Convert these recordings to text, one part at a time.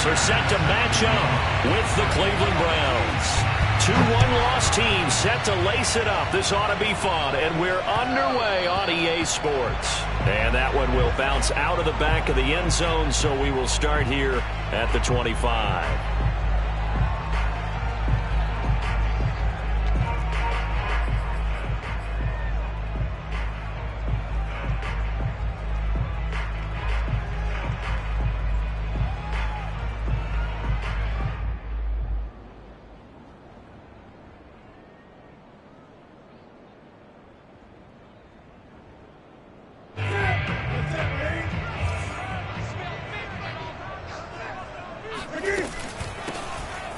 are set to match up with the Cleveland Browns. 2-1 loss team set to lace it up. This ought to be fun, and we're underway on EA Sports. And that one will bounce out of the back of the end zone, so we will start here at the 25.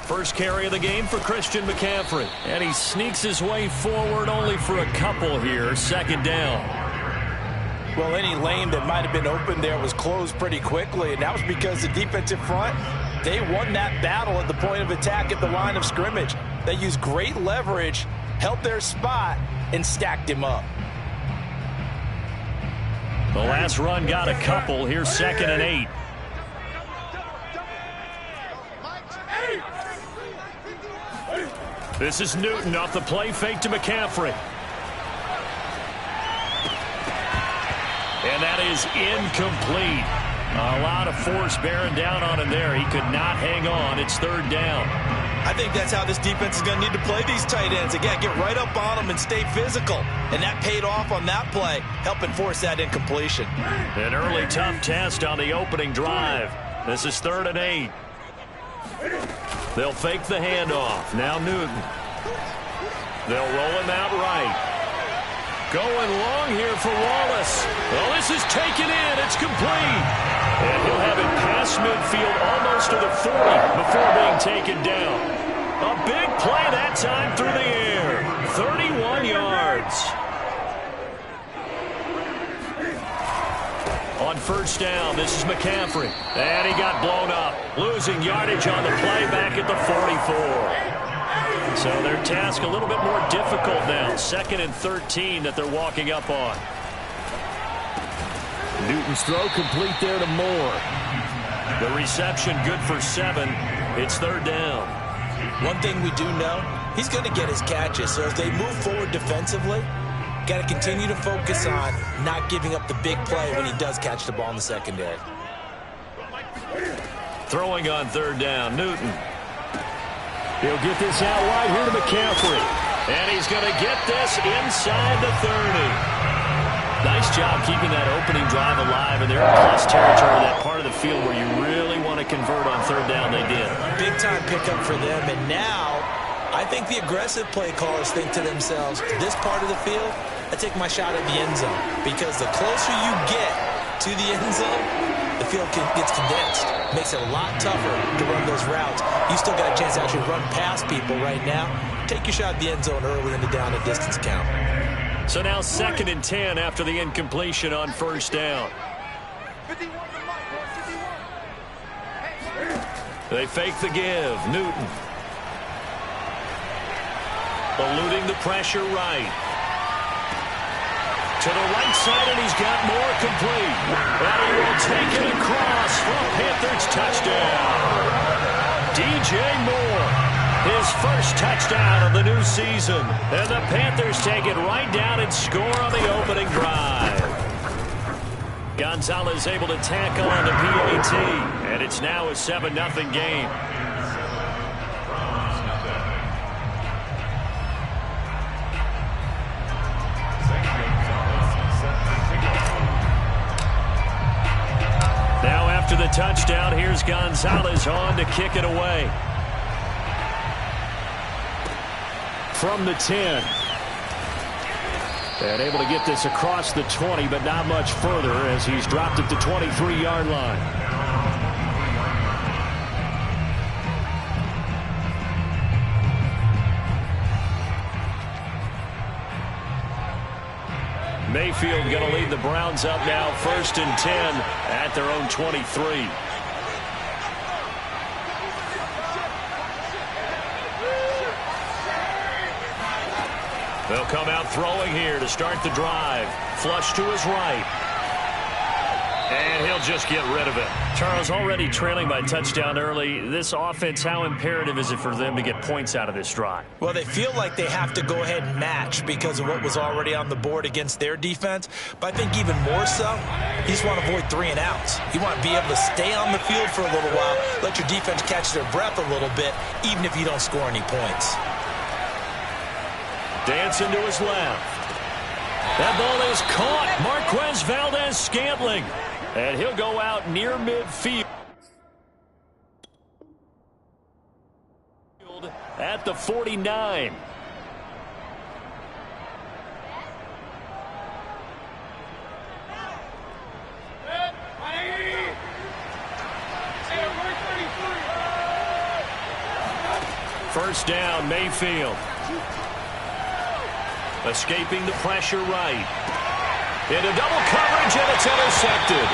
First carry of the game for Christian McCaffrey. And he sneaks his way forward only for a couple here. Second down. Well, any lane that might have been open there was closed pretty quickly, and that was because the defensive front, they won that battle at the point of attack at the line of scrimmage. They used great leverage, held their spot, and stacked him up. The last run got a couple. Here's 2nd and 8. This is Newton off the play fake to McCaffrey. And that is incomplete. A lot of force bearing down on him there. He could not hang on. It's 3rd down. I think that's how this defense is going to need to play these tight ends. Again, get right up on them and stay physical. And that paid off on that play, helping force that incompletion. An early tough test on the opening drive. This is 3rd and 8. They'll fake the handoff. Now Newton. They'll roll him out right. Going long here for Wallace. Well, this is taken in. It's complete. And he'll have it past midfield almost to the 40 before being taken down. A big play that time through the air. 31 yards. On 1st down, this is McCaffrey. And he got blown up. Losing yardage on the play back at the 44. So their task a little bit more difficult now. 2nd and 13 that they're walking up on. Newton's throw complete there to Moore. The reception good for 7. It's 3rd down. One thing we do know, he's going to get his catches. So as they move forward defensively, got to continue to focus on not giving up the big play when he does catch the ball in the secondary. Throwing on 3rd down, Newton. He'll get this out wide here to McCaffrey. And he's going to get this inside the 30. Nice job keeping that opening drive alive. And they're in plus territory, that part of the field where you really want to convert on 3rd down. They did. Big time pickup for them. And now I think the aggressive play callers think to themselves, this part of the field, I take my shot at the end zone. Because the closer you get to the end zone, the field gets condensed. Makes it a lot tougher to run those routes. You still got a chance to actually run past people right now. Take your shot at the end zone early in the down and distance count. So now 2nd and 10 after the incompletion on 1st down. They fake the give. Newton. Eluding the pressure right. To the right side, and he's got more complete. And he will take it across for a Panthers touchdown. DJ Moore, his first touchdown of the new season. And the Panthers take it right down and score on the opening drive. Gonzalez able to tackle on the PAT. And it's now a 7-0 game. To the touchdown, here's Gonzalez on to kick it away. From the 10. And able to get this across the 20, but not much further as he's dropped at the 23-yard line. Mayfield going to lead the Browns up now, 1st and 10 at their own 23. They'll come out throwing here to start the drive. Flush to his right. And he'll just get rid of it. Charles, already trailing by touchdown early. This offense, how imperative is it for them to get points out of this drive? Well, they feel like they have to go ahead and match because of what was already on the board against their defense. But I think even more so, you just want to avoid 3 and outs. You want to be able to stay on the field for a little while, let your defense catch their breath a little bit, even if you don't score any points. Dancing to his left. That ball is caught. Marquez Valdes-Scantling. And he'll go out near midfield at the 49. First down, Mayfield. Escaping the pressure right. Into double coverage, and it's intercepted.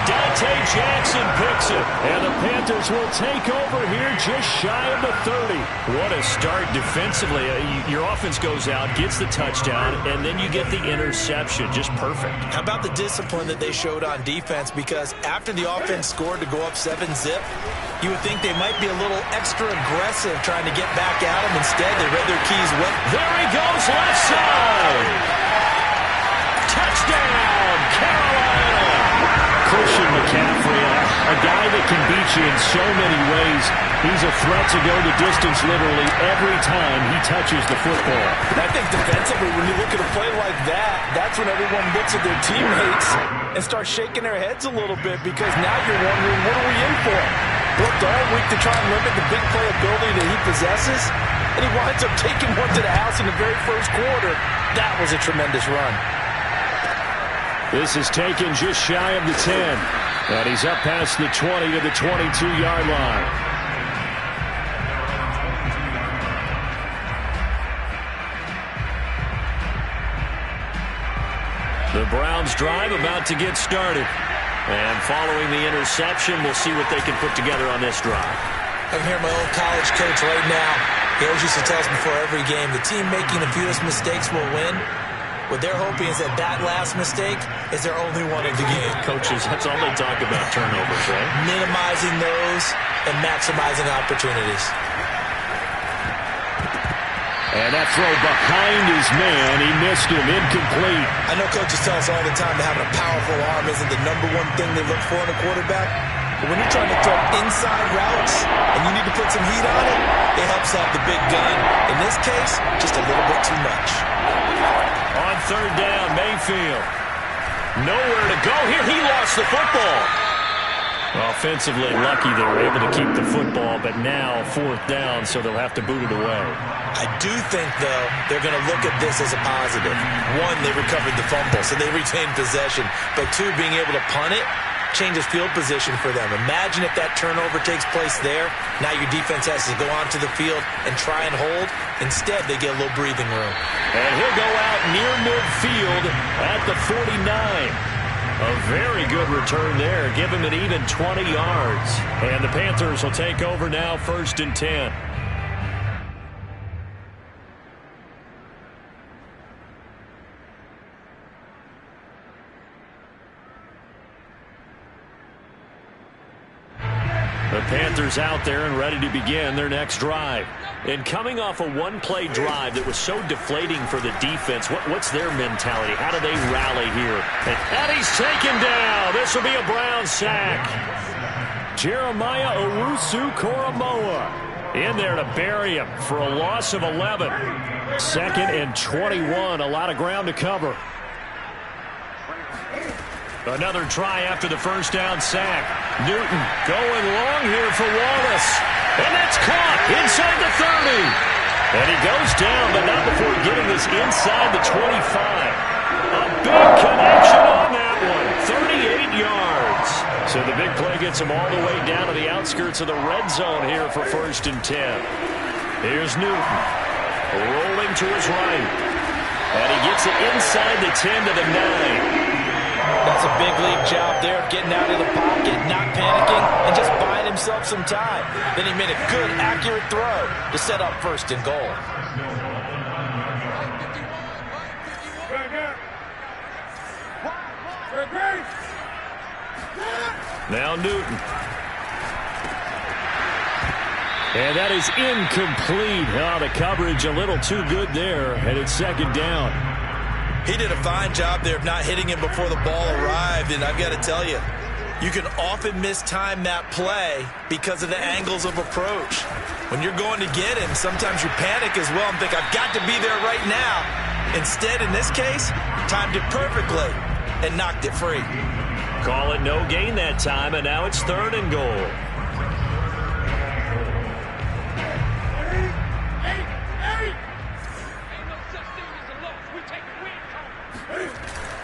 Dante Jackson picks it, and the Panthers will take over here just shy of the 30. What a start defensively. Your offense goes out, gets the touchdown, and then you get the interception. Just perfect. How about the discipline that they showed on defense? Because after the offense scored to go up 7-zip, you would think they might be a little extra aggressive trying to get back at them. Instead, they read their keys well. There he goes, left side. Touchdown, Carolina! Christian McCaffrey, a guy that can beat you in so many ways. He's a threat to go the distance literally every time he touches the football. I think defensively, when you look at a play like that, that's when everyone looks at their teammates and starts shaking their heads a little bit because now you're wondering, what are we in for? Worked all week to try and limit the big play ability that he possesses, and he winds up taking one to the house in the very first quarter. That was a tremendous run. This is taken just shy of the 10. And he's up past the 20 to the 22-yard line. The Browns drive about to get started. And following the interception, we'll see what they can put together on this drive. I can hear my old college coach right now. He always used to tell us before every game, the team making the fewest mistakes will win. What they're hoping is that that last mistake is their only one of the game. Coaches, that's all they talk about, turnovers, right? Minimizing those and maximizing opportunities. And that throw behind his man, he missed him, incomplete. I know coaches tell us all the time that having a powerful arm isn't the number one thing they look for in a quarterback. But when you're trying to throw inside routes and you need to put some heat on it, it helps out the big gun. In this case, just a little bit too much. On third down, Mayfield. Nowhere to go here. He lost the football. Offensively lucky they were able to keep the football, but now fourth down, so they'll have to boot it away. I do think, though, they're going to look at this as a positive. One, they recovered the fumble, so they retained possession. But two, being able to punt it changes field position for them. Imagine if that turnover takes place there. Now your defense has to go onto the field and try and hold. Instead, they get a little breathing room. And he'll go out near midfield at the 49. A very good return there. Give him an even 20 yards. And the Panthers will take over now, 1st and 10. The Panthers out there and ready to begin their next drive. And coming off a one-play drive that was so deflating for the defense, what's their mentality? How do they rally here? And he's taken down. This will be a Brown sack. Jeremiah Owusu-Koramoah in there to bury him for a loss of 11. 2nd and 21. A lot of ground to cover. Another try after the first down sack. Newton going long here for Wallace. And that's caught inside the 30. And he goes down, but not before getting this inside the 25. A big connection on that one. 38 yards. So the big play gets him all the way down to the outskirts of the red zone here for 1st and 10. Here's Newton. Rolling to his right. And he gets it inside the 10 to the 9. That's a big league job there of getting out of the pocket, not panicking, and just buying himself some time. Then he made a good, accurate throw to set up 1st and goal. Now Newton. And that is incomplete. Oh, the coverage a little too good there, and it's second down. He did a fine job there of not hitting him before the ball arrived, and I've got to tell you, you can often mistime that play because of the angles of approach. When you're going to get him, sometimes you panic as well and think, I've got to be there right now. Instead, in this case, timed it perfectly and knocked it free. Call it no gain that time, and now it's 3rd and goal.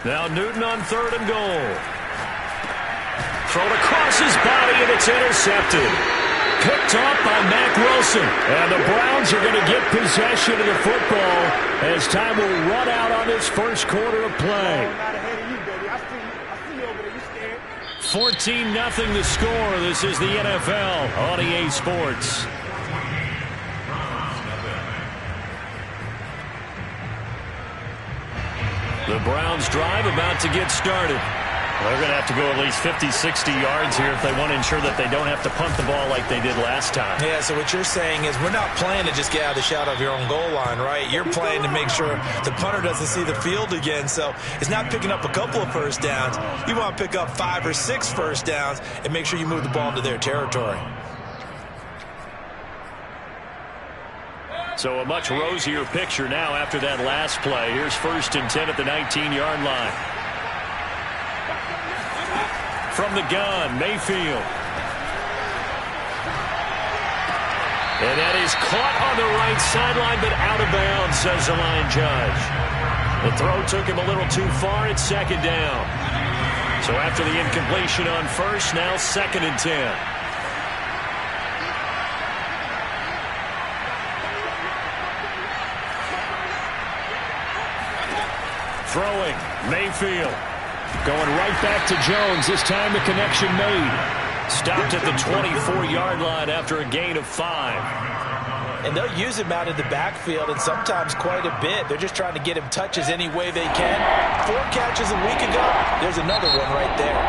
Now Newton on 3rd and goal. Thrown across his body, and it's intercepted. Picked off by Mack Wilson. And the Browns are going to get possession of the football as time will run out on this first quarter of play. 14-0 the score. This is the NFL on EA Sports. The Browns drive about to get started. They're going to have to go at least 50, 60 yards here if they want to ensure that they don't have to punt the ball like they did last time. Yeah, so what you're saying is we're not playing to just get out of the shadow of your own goal line, right? You're playing to make sure the punter doesn't see the field again. So it's not picking up a couple of first downs. You want to pick up 5 or 6 first downs and make sure you move the ball into their territory. So a much rosier picture now after that last play. Here's 1st and 10 at the 19-yard line. From the gun, Mayfield. And that is caught on the right sideline, but out of bounds, says the line judge. The throw took him a little too far. It's 2nd down. So after the incompletion on 1st, now 2nd and 10. Throwing, Mayfield. Going right back to Jones. This time the connection made. Stopped at the 24-yard line after a gain of 5. And they'll use him out in the backfield, and sometimes quite a bit. They're just trying to get him touches any way they can. 4 catches a week ago. There's another one right there.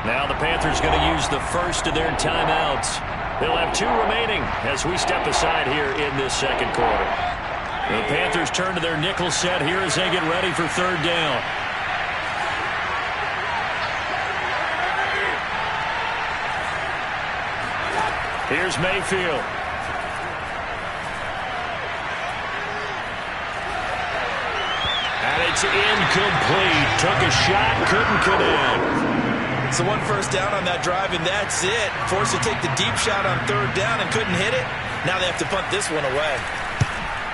Now the Panthers going to use the first of their timeouts. They'll have 2 remaining as we step aside here in this second quarter. The Panthers turn to their nickel set here as they get ready for 3rd down. Here's Mayfield. And it's incomplete. Took a shot, couldn't connect. So 1 first down on that drive, and that's it. Forced to take the deep shot on 3rd down and couldn't hit it. Now they have to punt this one away.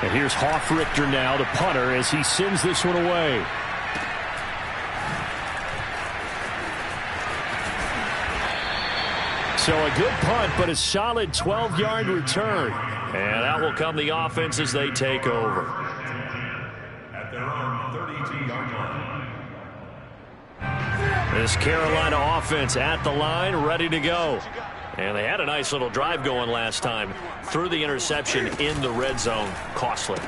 And here's Hofrichter now, the punter, as he sends this one away. So a good punt, but a solid 12-yard return. And out will come the offense as they take over. At their own 32-yard line. This Carolina offense at the line, ready to go. And they had a nice little drive going last time. Threw the interception in the red zone. Costly.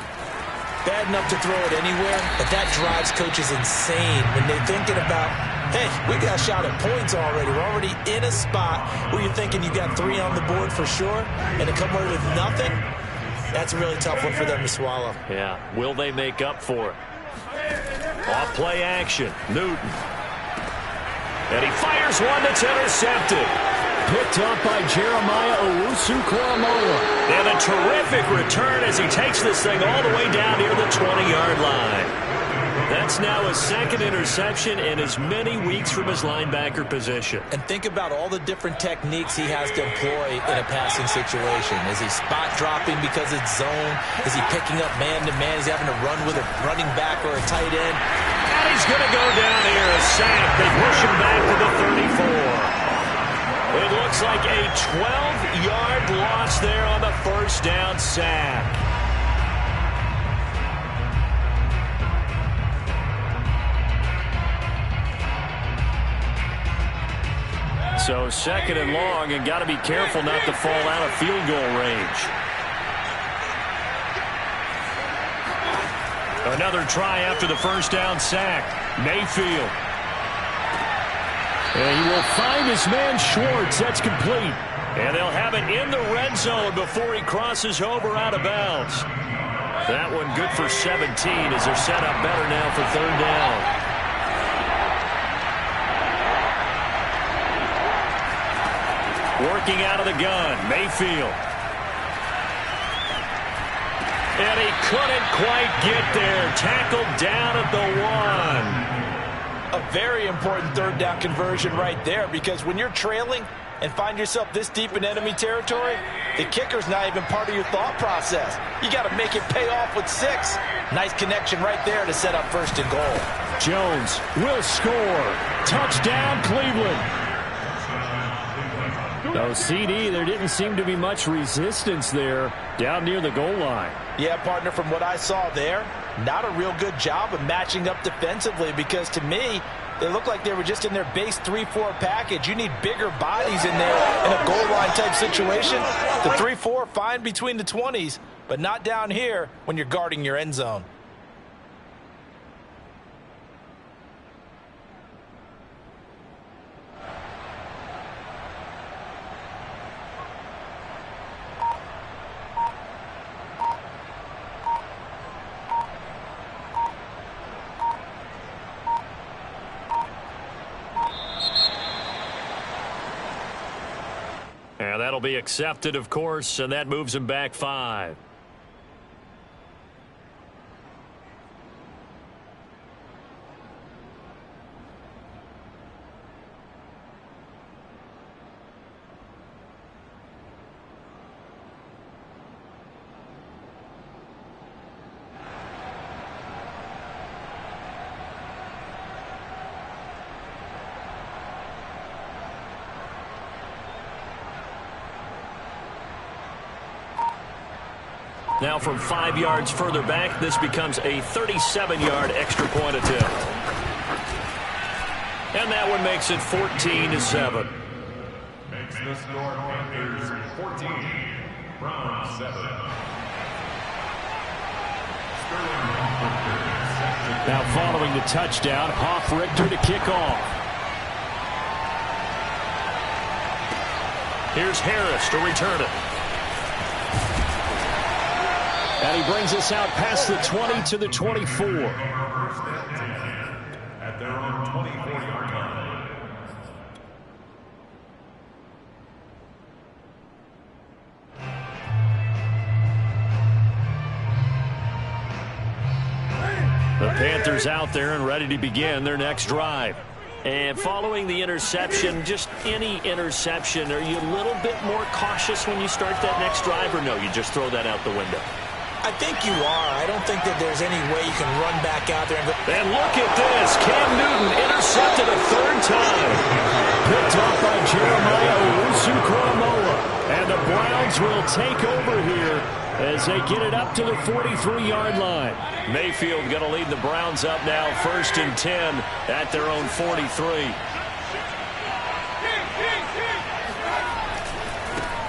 Bad enough to throw it anywhere, but that drives coaches insane when they're thinking about, hey, we got a shot at points already. We're already in a spot where you're thinking you got 3 on the board for sure, and to come away with nothing, that's a really tough one for them to swallow. Yeah, will they make up for it? Off play action, Newton. And he fires one that's intercepted. Picked up by Jeremiah Owusu-Koramoah. And a terrific return as he takes this thing all the way down near the 20-yard line. That's now a 2nd interception in as many weeks from his linebacker position. And think about all the different techniques he has to employ in a passing situation. Is he spot dropping because it's zone? Is he picking up man-to-man? Is he having to run with a running back or a tight end? And he's going to go down here, a sack. They push him back to the 34. It looks like a 12-yard loss there on the first down sack. So 2nd and long, and got to be careful not to fall out of field goal range. Another try after the first down sack. Mayfield. And he will find his man Schwartz. That's complete. And they'll have it in the red zone before he crosses over out of bounds. That one good for 17 as they're set up better now for third down. Working out of the gun, Mayfield. And he couldn't quite get there. Tackled down at the 1. A very important third down conversion right there, because when you're trailing and find yourself this deep in enemy territory, the kicker's not even part of your thought process. You got to make it pay off with 6. Nice connection right there to set up first and goal. Jones will score. Touchdown, Cleveland. No, CD, there didn't seem to be much resistance there down near the goal line. Yeah, partner, from what I saw there, not a real good job of matching up defensively, because to me, they looked like they were just in their base 3-4 package. You need bigger bodies in there in a goal line type situation. The 3-4, fine between the 20s, but not down here when you're guarding your end zone. And that'll be accepted, of course, and that moves him back 5. Now from 5 yards further back, this becomes a 37-yard extra point attempt. And that one makes it 14-7. Makes the score Panthers 14, Browns 7. Now following the touchdown, Hoff-Richter to kick off. Here's Harris to return it. And he brings us out past the 20 to the 24. At their own 24-yard line. The Panthers out there and ready to begin their next drive. And following the interception, just any interception, are you a little bit more cautious when you start that next drive, or no, you just throw that out the window? I think you are. I don't think that there's any way you can run back out there and go. And look at this. Cam Newton intercepted a 3rd time. Picked off by Jeremiah Owusu-Koramoah. And the Browns will take over here as they get it up to the 43-yard line. Mayfield going to lead the Browns up now 1st and 10 at their own 43.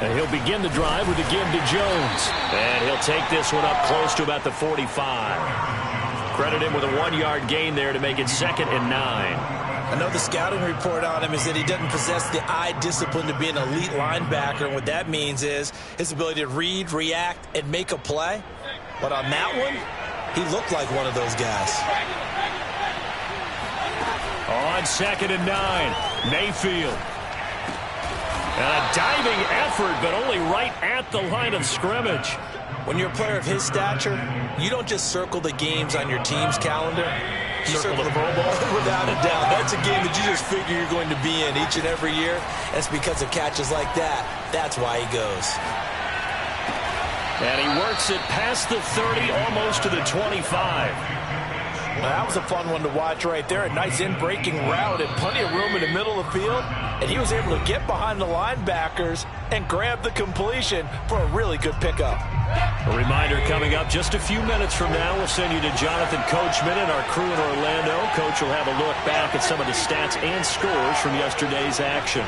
And he'll begin the drive with a give to Jones. And he'll take this one up close to about the 45. Credit him with a 1-yard gain there to make it 2nd and 9. I know the scouting report on him is that he doesn't possess the eye discipline to be an elite linebacker. And what that means is his ability to read, react, and make a play. But on that one, he looked like one of those guys. On 2nd and 9, Mayfield. And a diving effort, but only right at the line of scrimmage. When you're a player of his stature, you don't just circle the games on your team's calendar. You circle the Pro Bowl. Without a doubt. That's a game that you just figure you're going to be in each and every year. And it's because of catches like that. That's why he goes. And he works it past the 30, almost to the 25. Well, that was a fun one to watch right there. A nice in-breaking route and plenty of room in the middle of the field. And he was able to get behind the linebackers and grab the completion for a really good pickup. A reminder coming up just a few minutes from now. We'll send you to Jonathan Coachman and our crew in Orlando. Coach will have a look back at some of the stats and scores from yesterday's action.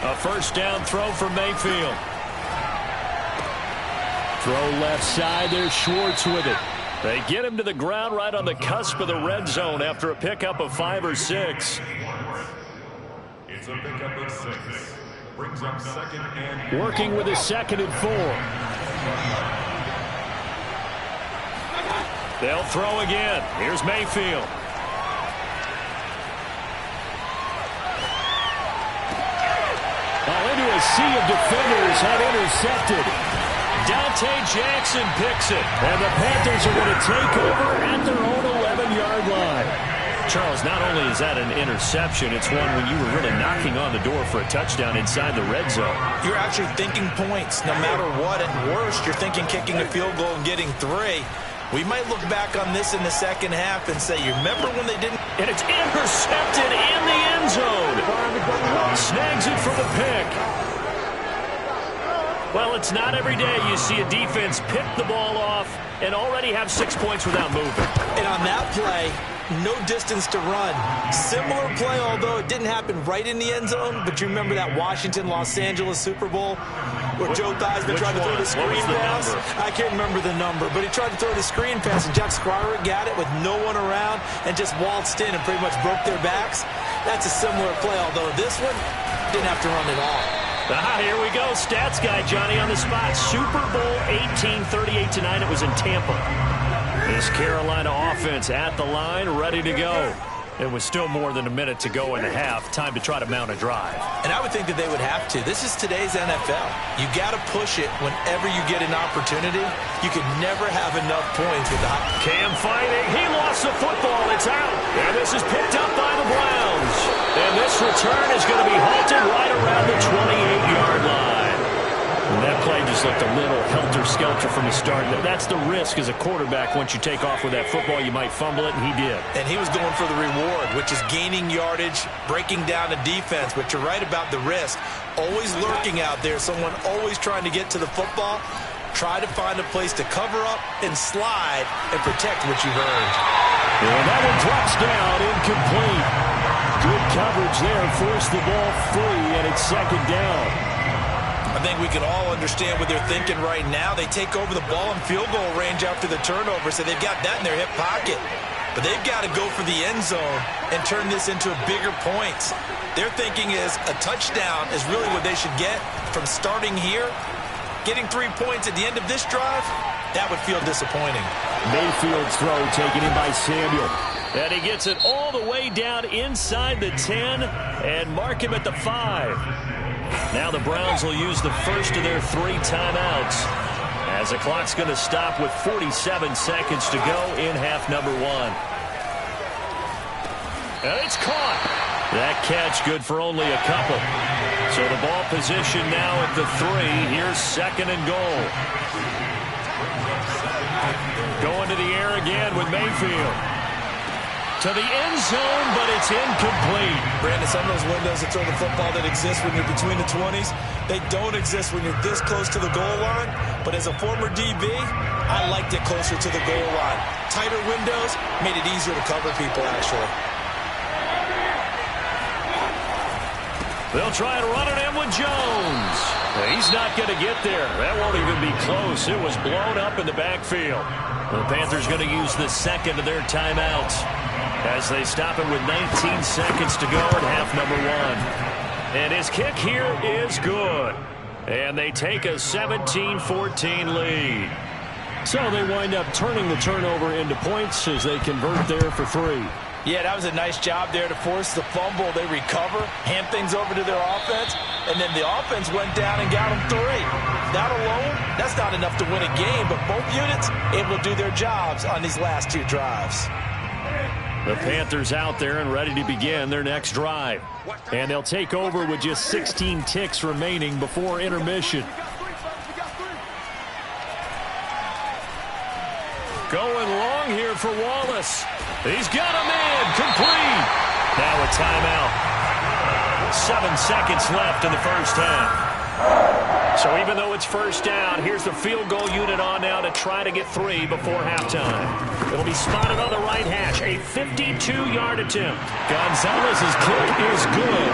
A 1st down throw for Mayfield. Throw left side. There's Schwartz with it. They get him to the ground right on the cusp of the red zone after a pickup of 5 or 6. It's a pickup of 6. Brings up 2nd and... Working with a 2nd and 4. They'll throw again. Here's Mayfield. Into a sea of defenders had intercepted. Dante Jackson picks it. And the Panthers are going to take over at their own 11-yard line. Charles, not only is that an interception, it's one when you were really knocking on the door for a touchdown inside the red zone. You're actually thinking points. No matter what, at worst, you're thinking kicking a field goal and getting 3. We might look back on this in the second half and say, you remember when they didn't? And it's intercepted in the end zone. Snags it for the pick. Well, it's not every day you see a defense pick the ball off and already have 6 points without moving. And on that play, no distance to run. Similar play, although it didn't happen right in the end zone, but you remember that Washington-Los Angeles Super Bowl where Joe Theismann tried to throw the screen pass? I can't remember the number, but he tried to throw the screen pass, and Jack Squire got it with no one around and just waltzed in and pretty much broke their backs. That's a similar play, although this one didn't have to run at all. Here we go. Stats guy Johnny on the spot. Super Bowl 1838 tonight. It was in Tampa. This Carolina offense at the line, ready to go. It was still more than a minute to go in the half. Time to try to mount a drive. And I would think that they would have to. This is today's NFL. You got to push it whenever you get an opportunity. You can never have enough points with the Cam fighting. He lost the football. It's out. And this is picked up by the Browns. And this return is going to be halted right around the 28-yard line. And that play just looked a little helter-skelter from the start. That's the risk as a quarterback. Once you take off with that football, you might fumble it, and he did. And he was going for the reward, which is gaining yardage, breaking down the defense. But you're right about the risk. Always lurking out there, someone always trying to get to the football. Try to find a place to cover up and slide and protect what you've earned. And that one drops down, incomplete. Good coverage there, forced the ball free, and it's 2nd down. I think we can all understand what they're thinking right now. They take over the ball in field goal range after the turnover, so they've got that in their hip pocket. But they've got to go for the end zone and turn this into bigger points. Their thinking is a touchdown is really what they should get from starting here. Getting 3 points at the end of this drive, that would feel disappointing. Mayfield's throw taken in by Samuel. And he gets it all the way down inside the 10 and mark him at the 5. Now the Browns will use the first of their 3 timeouts as the clock's going to stop with 47 seconds to go in half number 1. And it's caught. That catch good for only a couple. So the ball position now at the 3. Here's 2nd and goal. Going to the air again with Mayfield. To the end zone, but it's incomplete. Brandon, some of those windows to throw the football that exist when you're between the 20s, they don't exist when you're this close to the goal line. But as a former DB, I liked it closer to the goal line. Tighter windows made it easier to cover people, actually. They'll try and run it in with Jones. He's not going to get there. That won't even be close. It was blown up in the backfield. The Panthers going to use the 2nd of their timeouts as they stop it with 19 seconds to go in half number 1. And his kick here is good. And they take a 17-14 lead. So they wind up turning the turnover into points as they convert there for 3. Yeah, that was a nice job there to force the fumble. They recover, hand things over to their offense, and then the offense went down and got them 3. That alone, that's not enough to win a game, but both units able to do their jobs on these last 2 drives. The Panthers out there and ready to begin their next drive. And they'll take over with just 16 ticks remaining before intermission. Going long here for Wallace. He's got him in. Complete. Now a timeout. 7 seconds left in the first half. So even though it's first down, here's the field goal unit on now to try to get 3 before halftime. It'll be spotted on the right hash. A 52-yard attempt. Gonzalez's kick is good.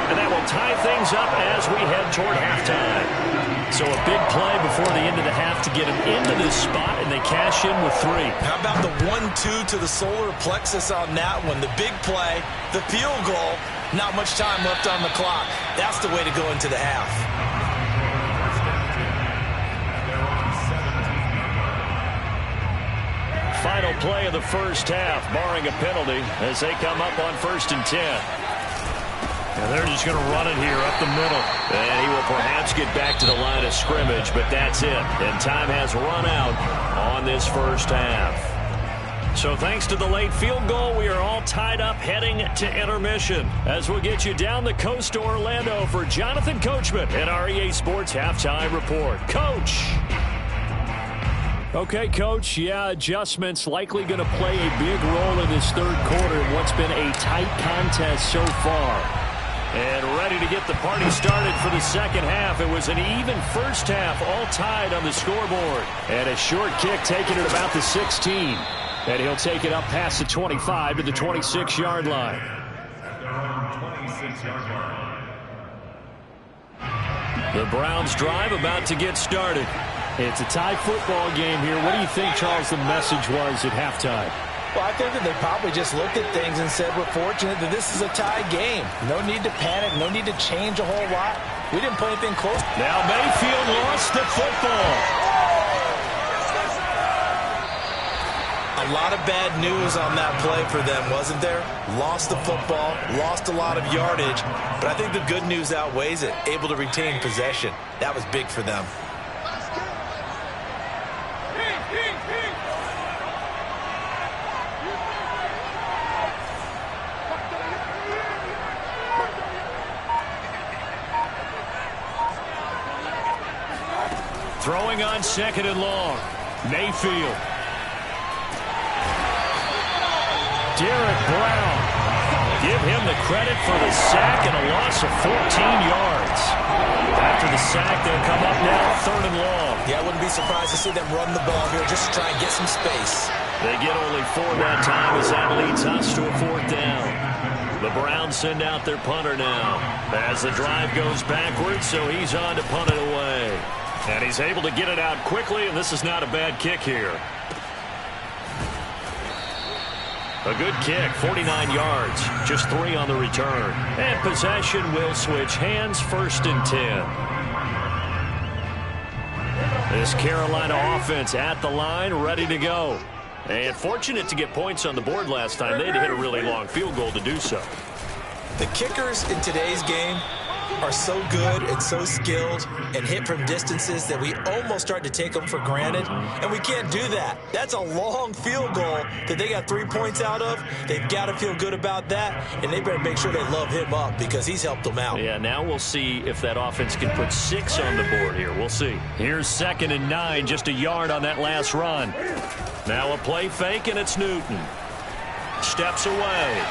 And that will tie things up as we head toward halftime. So a big play before the end of the half to get them into this spot, and they cash in with 3. How about the 1-2 to the solar plexus on that one? The big play, the field goal, not much time left on the clock. That's the way to go into the half. Final play of the first half, barring a penalty, as they come up on 1st and 10. And they're just going to run it here up the middle. And he will perhaps get back to the line of scrimmage, but that's it. And time has run out on this first half. So thanks to the late field goal, we are all tied up heading to intermission. As we'll get you down the coast to Orlando for Jonathan Coachman at our EA Sports Halftime Report. Coach! Okay, Coach, yeah, adjustments likely going to play a big role in this third quarter in what's been a tight contest so far. And ready to get the party started for the second half. It was an even first half, all tied on the scoreboard. And a short kick taken at about the 16. And he'll take it up past the 25 to the 26-yard line. The Browns drive about to get started. It's a tie football game here. What do you think, Charles, the message was at halftime? Well, I think that they probably just looked at things and said, we're fortunate that this is a tie game. No need to panic. No need to change a whole lot. We didn't play anything close. Now Mayfield lost the football. A lot of bad news on that play for them, wasn't there? Lost the football, lost a lot of yardage, but I think the good news outweighs it. Able to retain possession. That was big for them. Throwing on 2nd and long. Mayfield. Derek Brown. Give him the credit for the sack and a loss of 14 yards. After the sack, they'll come up now 3rd and long. Yeah, I wouldn't be surprised to see them run the ball here just to try and get some space. They get only 4 that time as that leads us to a 4th down. The Browns send out their punter now as the drive goes backwards, so he's on to punt it away. And he's able to get it out quickly, and this is not a bad kick here. A good kick, 49 yards, just 3 on the return. And possession will switch hands, 1st and 10. This Carolina offense at the line, ready to go. And fortunate to get points on the board last time. They had to hit a really long field goal to do so. The kickers in today's game are so good and so skilled and hit from distances that we almost start to take them for granted, and we can't do that. That's a long field goal that they got 3 points out of. They've got to feel good about that, and they better make sure they love him up because he's helped them out. Yeah, now we'll see if that offense can put 6 on the board here. We'll see. Here's 2nd and 9, just a yard on that last run. Now a play fake, and it's Newton. Steps away.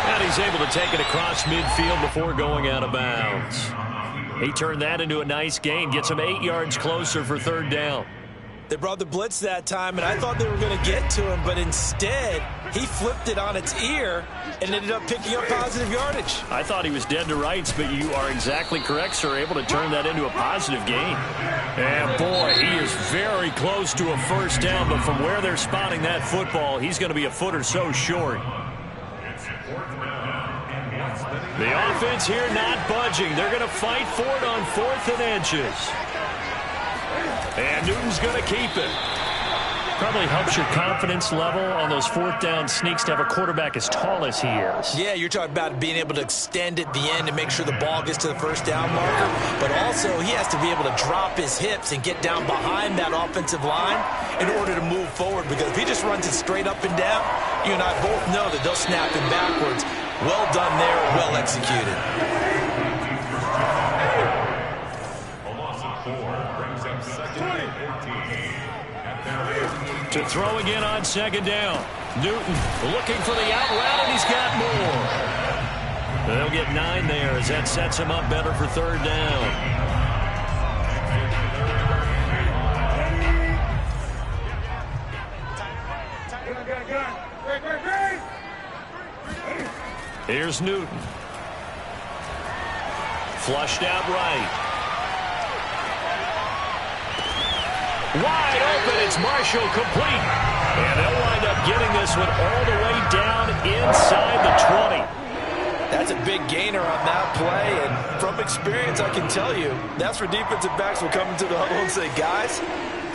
And he's able to take it across midfield before going out of bounds. He turned that into a nice gain, gets him 8 yards closer for 3rd down. They brought the blitz that time, and I thought they were going to get to him, but instead, he flipped it on its ear and ended up picking up positive yardage. I thought he was dead to rights, but you are exactly correct, sir, able to turn that into a positive gain. And, boy, he is very close to a 1st down, but from where they're spotting that football, he's going to be a foot or so short. The offense here not budging. They're going to fight for it on 4th and inches. And Newton's going to keep it. Probably helps your confidence level on those 4th down sneaks to have a quarterback as tall as he is. Yeah, you're talking about being able to extend at the end and make sure the ball gets to the 1st down marker. But also, he has to be able to drop his hips and get down behind that offensive line in order to move forward. Because if he just runs it straight up and down, you and I both know that they'll snap him backwards. Well done there, well executed. A loss of 4 brings up 2nd and 14. To throw again on 2nd down. Newton looking for the out route, and he's got more. They'll get 9 there as that sets him up better for 3rd down. Here's Newton. Flushed out right. Wide open. It's Marshall complete. And they'll wind up getting this one all the way down inside the 20. That's a big gainer on that play, and from experience, I can tell you, that's where defensive backs will come into the huddle and say, guys,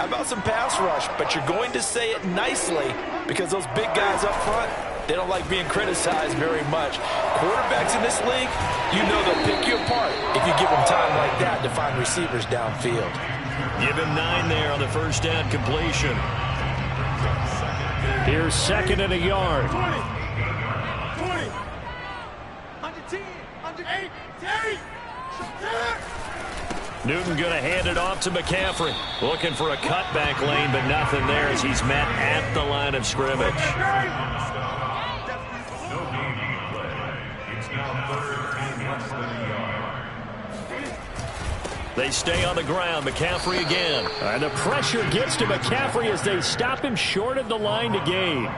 how about some pass rush? But you're going to say it nicely because those big guys up front, they don't like being criticized very much. Quarterbacks in this league, you know they'll pick you apart if you give them time like that to find receivers downfield. Give him 9 there on the first down completion. Here's second and a yard. 20, 110, 108, 10. Newton going to hand it off to McCaffrey. Looking for a cutback lane, but nothing there as he's met at the line of scrimmage. It's now third and less than a yard. They stay on the ground. McCaffrey again. And the pressure gets to McCaffrey as they stop him short of the line to gain.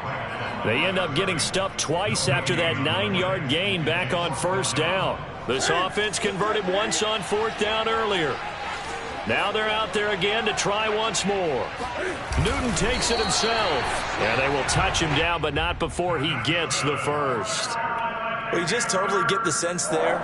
They end up getting stuffed twice after that 9-yard gain back on first down. This offense converted once on fourth down earlier. Now they're out there again to try once more. Newton takes it himself. And they will touch him down, but not before he gets the first. Well, you just totally get the sense there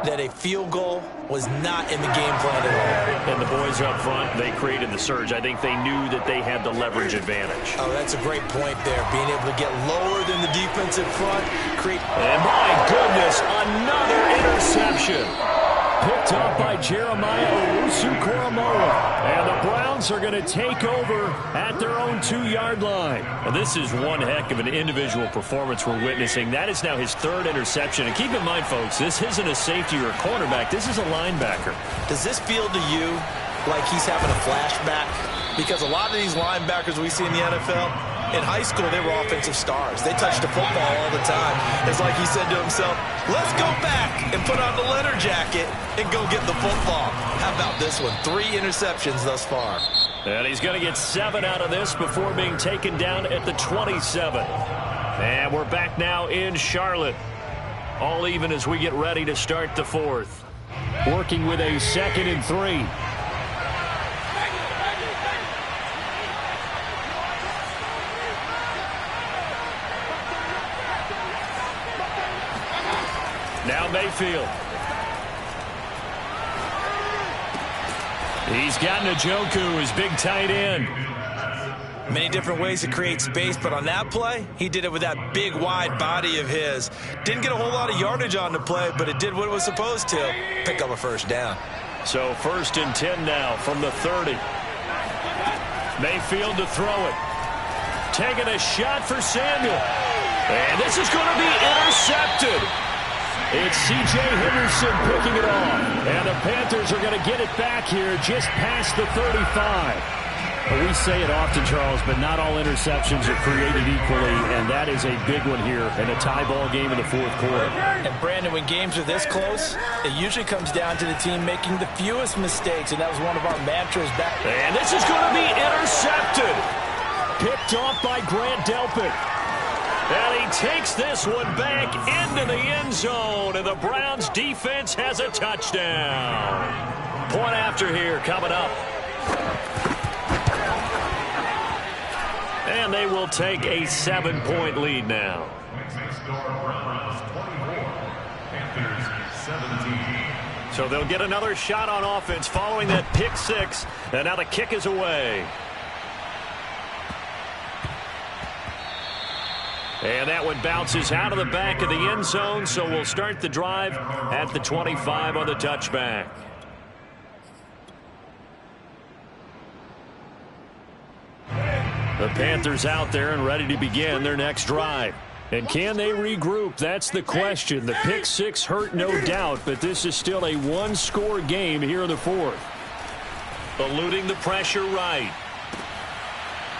that a field goal was not in the game plan at all. And the boys up front, they created the surge. I think they knew that they had the leverage advantage. Oh, that's a great point there. Being able to get lower than the defensive front. And my goodness, another interception. Picked up by Jeremiah Owusu-Koramoah. And the Browns are going to take over at their own 2-yard line. And this is one heck of an individual performance we're witnessing. That is now his 3rd interception. And keep in mind, folks, this isn't a safety or a cornerback. This is a linebacker. Does this feel to you like he's having a flashback? Because a lot of these linebackers we see in the NFL, in high school, they were offensive stars. They touched the football all the time. It's like he said to himself, let's go back and put on the leather jacket and go get the football. How about this one? 3 interceptions thus far. And he's going to get 7 out of this before being taken down at the 27. And we're back now in Charlotte. All even as we get ready to start the 4th. Working with a 2nd and 3. Now Mayfield. He's got Njoku, his big tight end. Many different ways to create space, but on that play, he did it with that big, wide body of his. Didn't get a whole lot of yardage on the play, but it did what it was supposed to. Pick up a first down. So 1st and 10 now from the 30. Mayfield to throw it. Taking a shot for Samuel. And this is going to be intercepted. It's C.J. Henderson picking it off. And the Panthers are going to get it back here just past the 35. Well, we say it often, Charles, but not all interceptions are created equally, and that is a big one here in a tie ball game in the 4th quarter. And, Brandon, when games are this close, it usually comes down to the team making the fewest mistakes, and that was one of our mantras back. And this is going to be intercepted. Picked off by Grant Delpit. And he takes this one back into the end zone, and the Browns defense has a touchdown. Point after here coming up. And they will take a 7-point lead now. So they'll get another shot on offense following that pick 6. And now the kick is away. And that one bounces out of the back of the end zone, so we'll start the drive at the 25 on the touchback. The Panthers out there and ready to begin their next drive. And can they regroup? That's the question. The pick 6 hurt, no doubt, but this is still a 1-score game here in the 4th. Eluding the pressure right.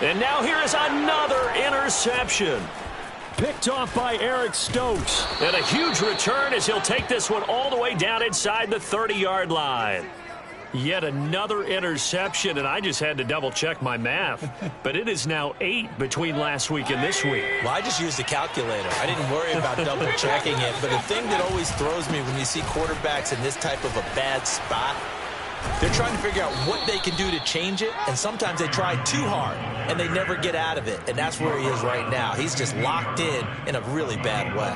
And now here is another interception. Picked off by Eric Stokes. And a huge return as he'll take this one all the way down inside the 30-yard line. Yet another interception, and I just had to double-check my math. But it is now 8 between last week and this week. Well, I just used a calculator. I didn't worry about double-checking it. But the thing that always throws me when you see quarterbacks in this type of a bad spot, they're trying to figure out what they can do to change it, and sometimes they try too hard, and they never get out of it. And that's where he is right now. He's just locked in a really bad way.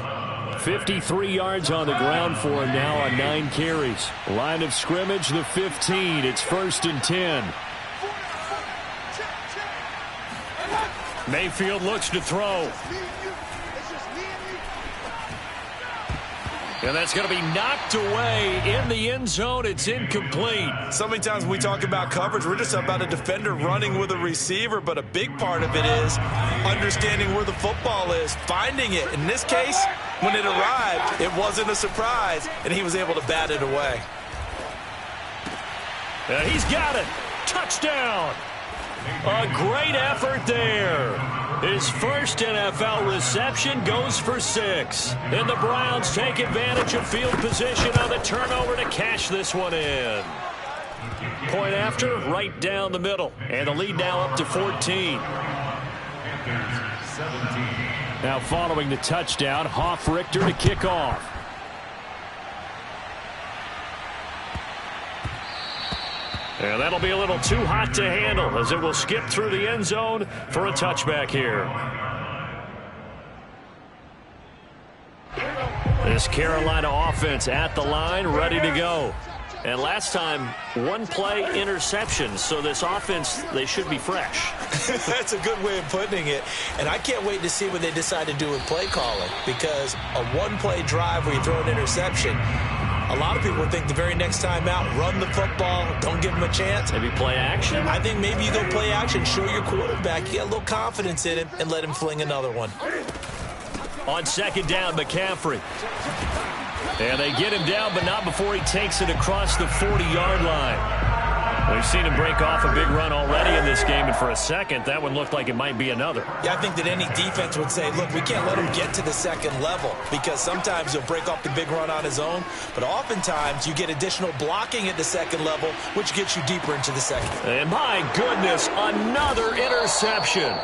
53 yards on the ground for him now on 9 carries. Line of scrimmage, the 15. It's 1st and 10. Mayfield looks to throw. And that's going to be knocked away in the end zone. It's incomplete. So many times when we talk about coverage, we're just about a defender running with a receiver, but a big part of it is understanding where the football is, finding it. In this case, when it arrived, it wasn't a surprise, and he was able to bat it away. He's got it. Touchdown. A great effort there. His first NFL reception goes for 6. And the Browns take advantage of field position on the turnover to cash this one in. Point after, right down the middle. And the lead now up to 14. Now following the touchdown, Hofrichter to kick off. And that'll be a little too hot to handle as it will skip through the end zone for a touchback here. This Carolina offense at the line, ready to go. And last time, 1-play interception, so this offense, they should be fresh. That's a good way of putting it. And I can't wait to see what they decide to do with play calling, because a 1-play drive where you throw an interception, a lot of people think the very next time out, run the football, don't give him a chance. Maybe play action? I think maybe you go play action, show your quarterback, you get a little confidence in him, and let him fling another one. On 2nd down, McCaffrey. And they get him down, but not before he takes it across the 40-yard line. We've seen him break off a big run already in this game, and for a second, that one looked like it might be another. Yeah, I think that any defense would say, look, we can't let him get to the second level, because sometimes he'll break off the big run on his own, but oftentimes you get additional blocking at the second level, which gets you deeper into the second. And my goodness, another interception.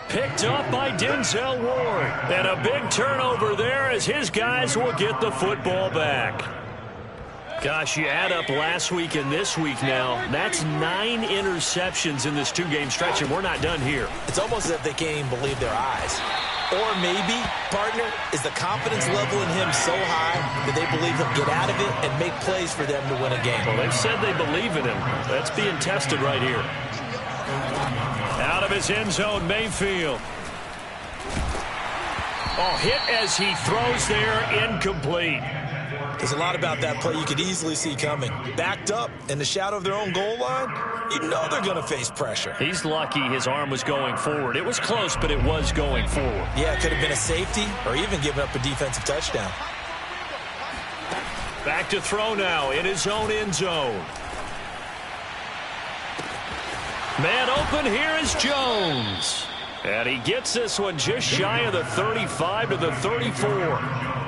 Picked up by Denzel Ward. And a big turnover there as his guys will get the football back. Gosh, you add up last week and this week now, that's 9 interceptions in this 2-game stretch, and we're not done here. It's almost as if they can't even believe their eyes. Or maybe, partner, is the confidence level in him so high that they believe he'll get out of it and make plays for them to win a game. Well, they've said they believe in him. That's being tested right here. Out of his end zone, Mayfield. Oh, hit as he throws there, incomplete. There's a lot about that play you could easily see coming. Backed up in the shadow of their own goal line, you know they're going to face pressure. He's lucky his arm was going forward. It was close, but it was going forward. Yeah, it could have been a safety or even given up a defensive touchdown. Back to throw now in his own end zone. Man open, here is Jones. And he gets this one just shy of the 35 to the 34.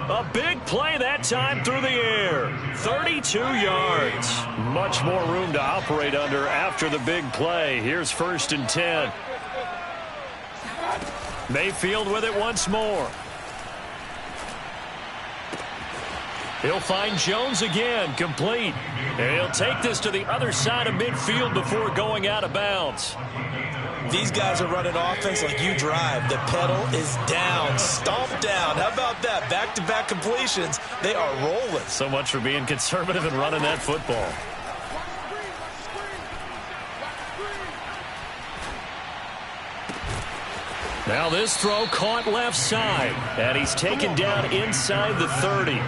A big play that time through the air. 32 yards. Much more room to operate under after the big play. Here's 1st and 10. Mayfield with it once more. He'll find Jones again, complete. And he'll take this to the other side of midfield before going out of bounds. These guys are running offense like you drive. The pedal is down, stomped down. How about that? Back-to-back completions. They are rolling. So much for being conservative and running that football. Now this throw caught left side. And he's taken down inside the 30.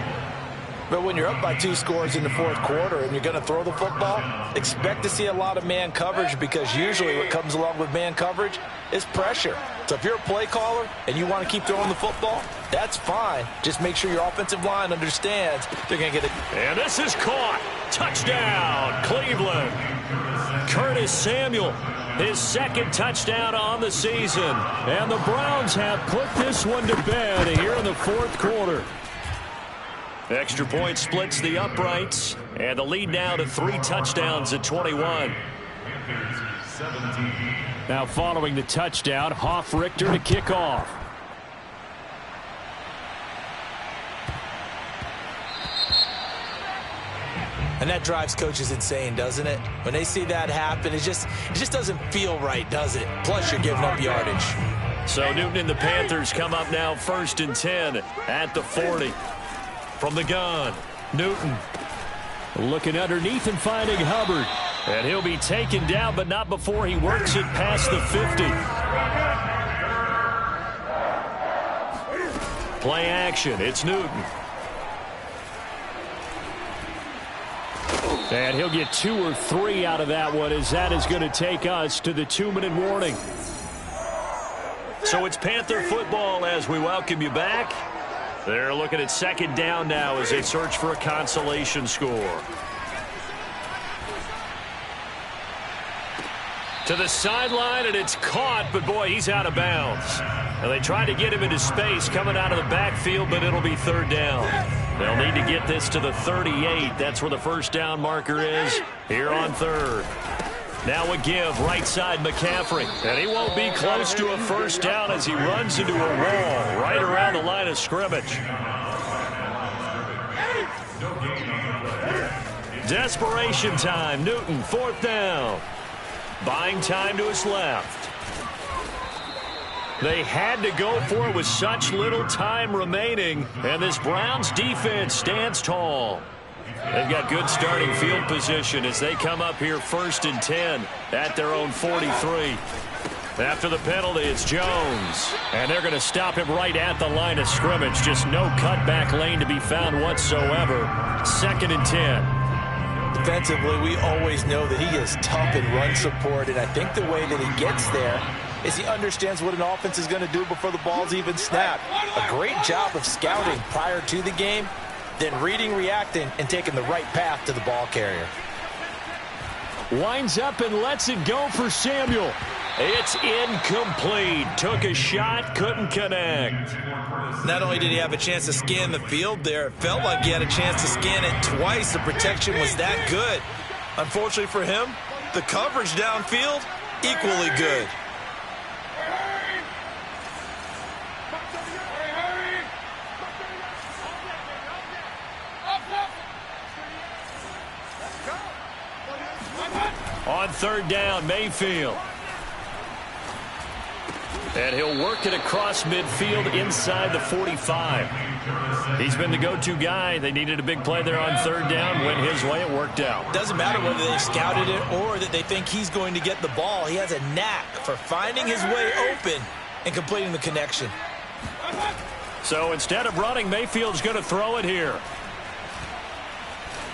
But when you're up by 2 scores in the 4th quarter and you're going to throw the football, expect to see a lot of man coverage, because usually what comes along with man coverage is pressure. So if you're a play caller and you want to keep throwing the football, that's fine. Just make sure your offensive line understands they're going to get it. And this is caught. Touchdown, Cleveland. Curtis Samuel, his 2nd touchdown on the season. And the Browns have put this one to bed here in the 4th quarter. Extra point splits the uprights, and the lead now to 3 touchdowns at 21. Now following the touchdown, Hoff-Richter to kick off. And that drives coaches insane, doesn't it? When they see that happen, it just doesn't feel right, does it? Plus, you're giving up yardage. So Newton and the Panthers come up now 1st and 10 at the 40. From the gun, Newton. Looking underneath and finding Hubbard. And he'll be taken down, but not before he works it past the 50. Play action, it's Newton. And he'll get 2 or 3 out of that one, as that is going to take us to the 2-minute warning. So it's Panther football as we welcome you back. They're looking at 2nd down now as they search for a consolation score. To the sideline, and it's caught, but boy, he's out of bounds. And they tried to get him into space coming out of the backfield, but it'll be 3rd down. They'll need to get this to the 38. That's where the 1st down marker is here on 3rd. Now a give, right side McCaffrey. And he won't be close to a 1st down as he runs into a wall right around the line of scrimmage. Desperation time. Newton, 4th down. Buying time to his left. They had to go for it with such little time remaining, and this Browns defense stands tall. They've got good starting field position as they come up here 1st and 10 at their own 43. After the penalty, it's Jones, and they're going to stop him right at the line of scrimmage. Just no cutback lane to be found whatsoever. 2nd and 10. Defensively, we always know that he is tough in run support, and I think the way that he gets there is he understands what an offense is going to do before the ball's even snapped. A great job of scouting prior to the game, then reading, reacting, and taking the right path to the ball carrier. Winds up and lets it go for Samuel. It's incomplete. Took a shot, couldn't connect. Not only did he have a chance to scan the field there, it felt like he had a chance to scan it twice. The protection was that good. Unfortunately for him, the coverage downfield, equally good. On 3rd down, Mayfield. And he'll work it across midfield inside the 45. He's been the go-to guy. They needed a big play there on 3rd down. Went his way. It worked out. Doesn't matter whether they scouted it or that they think he's going to get the ball. He has a knack for finding his way open and completing the connection. So instead of running, Mayfield's going to throw it here.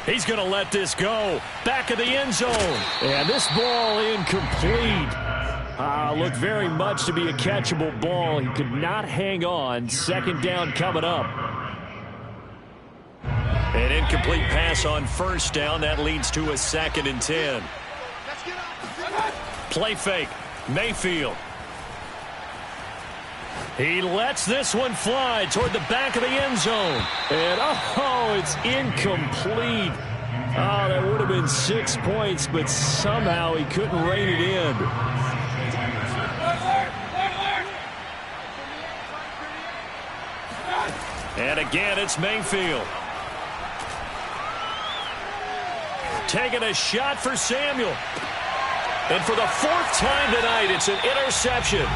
He's going to let this go. Back of the end zone. And this ball incomplete. Looked very much to be a catchable ball. He could not hang on. 2nd down coming up. An incomplete pass on 1st down. That leads to a 2nd and 10. Play fake. Mayfield. He lets this one fly toward the back of the end zone. And, it's incomplete. That would have been 6 points, but somehow he couldn't rein it in. And again, it's Mayfield. Taking a shot for Samuel. And for the 4th time tonight, it's an interception.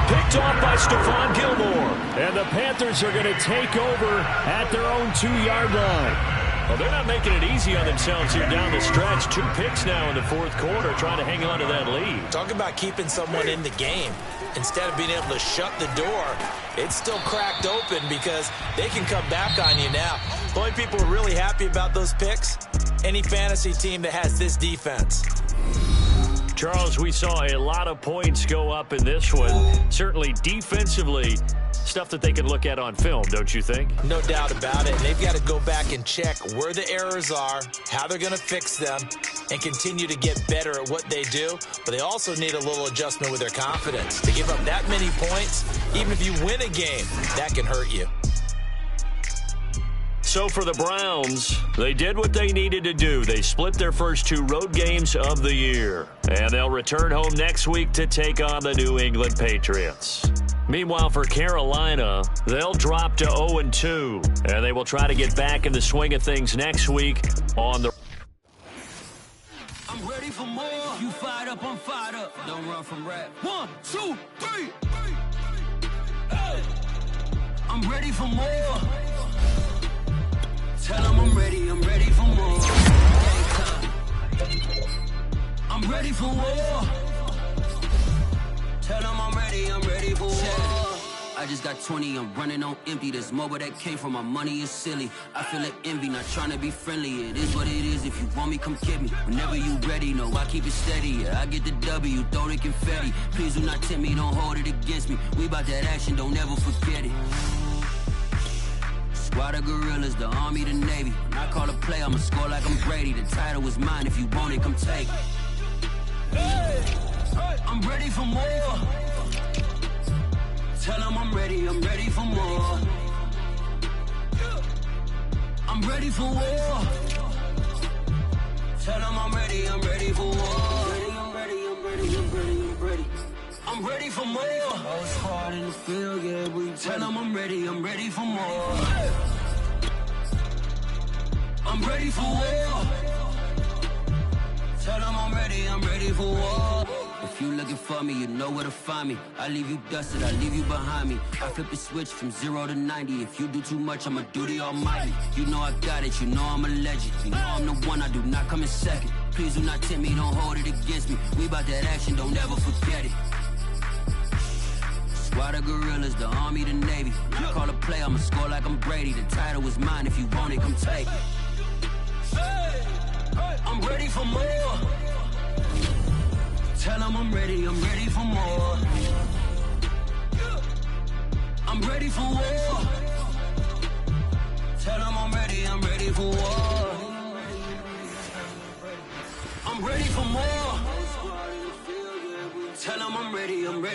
Picked off by Stephon Gilmore. And the Panthers are going to take over at their own 2-yard line. Well, they're not making it easy on themselves here down the stretch. 2 picks now in the 4th quarter, trying to hang on to that lead. Talk about keeping someone in the game. Instead of being able to shut the door, it's still cracked open because they can come back on you now. The only people who are really happy about those picks, any fantasy team that has this defense. Charles, we saw a lot of points go up in this one. Certainly defensively, stuff that they can look at on film, don't you think? No doubt about it. And they've got to go back and check where the errors are, how they're going to fix them, and continue to get better at what they do. But they also need a little adjustment with their confidence. To give up that many points, even if you win a game, that can hurt you. So for the Browns, they did what they needed to do. They split their first 2 road games of the year. And they'll return home next week to take on the New England Patriots. Meanwhile, for Carolina, they'll drop to 0-2. And they will try to get back in the swing of things next week on the... I'm ready for more. You fired up, I'm fired up. Don't run from rap. 1, 2, 3. Hey. I'm ready for more. Tell them I'm ready for more. I'm ready for war. Tell them I'm ready for war. I just got 20, I'm running on empty. This mobile that came from my money is silly. I feel like envy, not trying to be friendly. It is what it is, if you want me, come get me. Whenever you ready, no, I keep it steady. Yeah, I get the W, throw the confetti. Please do not tempt me, don't hold it against me. We about that action, don't ever forget it. Squad of gorillas, the army, the navy. When I call a play, I'ma score like I'm Brady. The title is mine, if you want it, come take it. Hey, I'm ready for more. Tell them I'm ready for more. I'm ready for war. Tell them I'm ready for war. I'm ready for more. All squad in the field, yeah, we tell them I'm ready for more. I'm ready for war. Tell them I'm ready for war. If you looking for me, you know where to find me. I leave you dusted, I leave you behind me. I flip the switch from 0 to 90. If you do too much, I'ma do the almighty. You know I got it, you know I'm a legend. You know I'm the one, I do not come in second. Please do not tempt me, don't hold it against me. We about that action, don't ever forget it. Squad of gorillas, the army, the navy. When I call a play, I'ma score like I'm Brady. The title is mine, if you want it, come take it. Hey, I'm ready for more. Tell them I'm ready for more. I'm ready for war. Tell them I'm ready for war. I'm ready for more. Tell them I'm ready